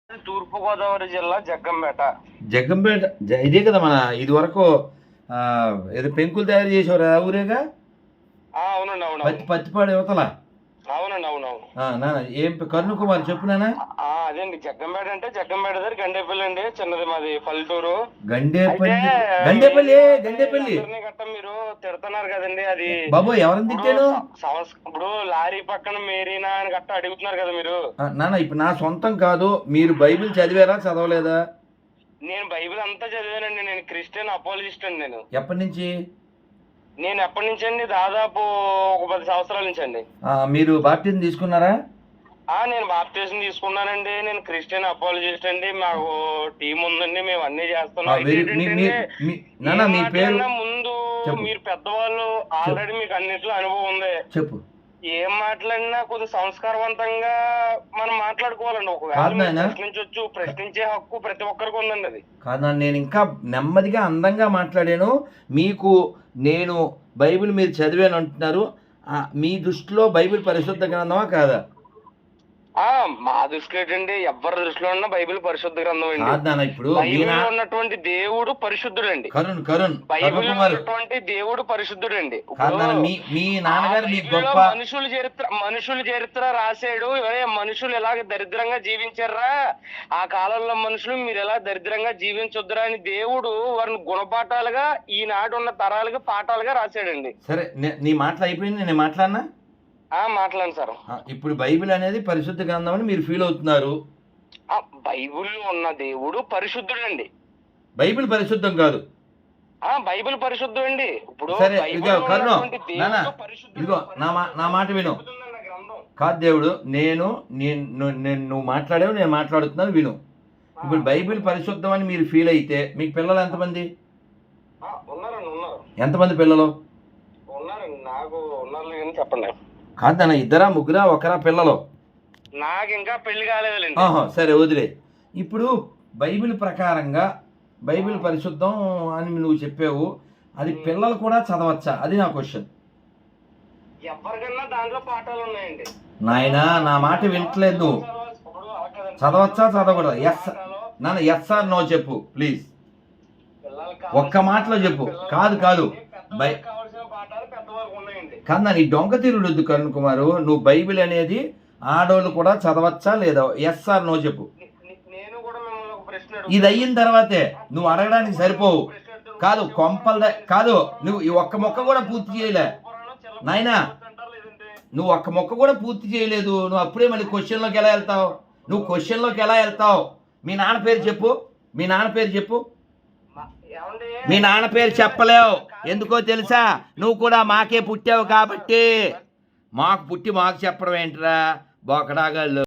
తూర్పుగోదావరి జిల్లా జగ్గంపేట. జగ్గంపేట ఇదే కదా మన ఇది వరకు ఏదో పెంకులు తయారు చేసేవారు ఆ ఊరేగా. అవునండి, పత్తిపాడు యువతల. అవునండి, అవునవును. నాన్న ఏం కరుణ కుమార్ చెప్పు నాన్న. అదేండి జగ్గంపేట అంటే జగ్గంపేట దగ్గర గండేపల్లి అండి, చిన్నది మాది పల్లెటూరు. గండేపల్లి గండేపల్లి గండేపల్లి గట్ట మీరు తిడుతున్నారు కదండి, అది బాబు ఎవరిని తిట్టాను? ఇప్పుడు లారీ పక్కన మేరీనా అని గట్ట అడుగుతున్నారు కదా మీరు. నాన్న ఇప్పుడు నా సొంతం కాదు, మీరు బైబిల్ చదివారా చదవలేదా? నేను బైబిల్ అంతా చదివానండి. నేను క్రిస్టియన్ అపాలజిస్ట్ అండి. నేను ఎప్పటి నుంచి? నేను ఎప్పటి నుంచి అండి, దాదాపు ఒక 10 సంవత్సరాల నుంచి అండి. మీరు బాప్టిజం తీసుకున్నారా? నేను బాప్టిజం తీసుకున్నానండి. నేను క్రిస్టియన్ అపాలజిస్ట్ అండి. మాకు టీం ఉందండి, మేము అన్ని చేస్తున్నాం. ముందు మీరు పెద్దవాళ్ళు ఆల్రెడీ మీకు అన్నిట్లో అనుభవం ఉంది. చెప్పు. ఏం మాట్లాడినా కొద్దిగా సంస్కారవంతంగా మనం మాట్లాడుకోవాలండి. ఒకవేళ ప్రశ్నించవచ్చు, ప్రశ్నించే హక్కు ప్రతి ఒక్కరికి ఉందండి. అది కాదు, నేను ఇంకా నెమ్మదిగా అందంగా మాట్లాడాను. మీకు నేను బైబిల్ మీరు చదివాను అంటున్నారు. మీ దృష్టిలో బైబిల్ పరిశుద్ధ గ్రంథమా కాదా? మా దృష్టిలో ఏంటండి, ఎవరి దృష్టిలో ఉన్న బైబిల్ పరిశుద్ధ గ్రంథం అండి. ఇప్పుడు ఉన్నటువంటి దేవుడు పరిశుద్ధుడు అండి. బైబిల్ ఉన్నటువంటి దేవుడు పరిశుద్ధుడు అండి. మీ నాన్నగారు మనుషుల చరిత్ర రాసాడు. మనుషులు ఎలాగ దరిద్రంగా జీవించారా, ఆ కాలంలో మనుషులు మీరు ఎలా దరిద్రంగా జీవించొద్దురా అని దేవుడు వారిని గుణపాఠాలుగా ఈనాడు ఉన్న తరాలుగా పాఠాలుగా రాశాడండి. సరే, నీ మాటలు అయిపోయింది, నేను మాట్లాడినా? మాట్లాడండి సార్. ఇప్పుడు బైబిల్ అనేది పరిశుద్ధ గ్రంథం అని మీరు ఫీల్ అవుతున్నారు. బైబిల్ ఉన్న దేవుడు పరిశుద్ధుడు అండి. బైబిల్ పరిశుద్ధం కాదు. బైబిల్ పరిశుద్ధం అండి. ఇప్పుడు సరే, ఇదిగో నా మాట విను. కాదు దేవుడు, నువ్వు మాట్లాడావు, నేను మాట్లాడుతున్నాను, విను. ఇప్పుడు బైబిల్ పరిశుద్ధం అని మీరు ఫీల్ అయితే మీకు పిల్లలు ఎంతమంది? ఎంతమంది పిల్లలు ఉన్నారండి? నాకు ఉన్నారు చెప్పండి. కాదన్న, ఇద్దరా ముగ్గురా ఒకరా పిల్లలు? నాకు ఇంకా పెళ్లి కాలేదు. సరే వదిలే. ఇప్పుడు బైబిల్ ప్రకారంగా బైబిల్ పరిశుద్ధం అని నువ్వు చెప్పావు, అది పిల్లలు కూడా చదవచ్చా? అది నా క్వశ్చన్. ఎవరికన్నా దాంట్లో పాఠాలు ఉన్నాయండి. నాయనా, నా మాట వింటలేదు నువ్వు. చదవచ్చా చదవకూడదా? ఎస్ ఆర్ నో చెప్పు ప్లీజ్. ఒక్క మాటలో చెప్పు. కాదు కాదు కన్నా, నీ డొంక తీరుడు వద్దు కరుణ్ కుమారు. నువ్వు బైబిల్ అనేది ఆడోళ్ళు కూడా చదవచ్చా లేదా? ఎస్ ఆర్ నో చెప్పు. ఇది అయిన తర్వాతే నువ్వు అడగడానికి సరిపోవు. కాదు కాదు, నువ్వు ఈ ఒక్క మొక్క కూడా పూర్తి చేయలే నాయనా. నువ్వు ఒక్క మొక్క కూడా పూర్తి చేయలేదు. నువ్వు అప్పుడే మళ్ళీ క్వశ్చన్లోకి ఎలా వెళ్తావు? నువ్వు క్వశ్చన్లోకి ఎలా వెళ్తావు? మీ నాన్న పేరు చెప్పు. మీ నాన్న పేరు చెప్పు. మీ నాన్న పేరు చెప్పలేవు. ఎందుకో తెలుసా? నువ్వు కూడా మాకే పుట్టావు కాబట్టి. మాకు పుట్టి మాకు చెప్పడం ఏంట్రా బోకడాగాళ్ళు.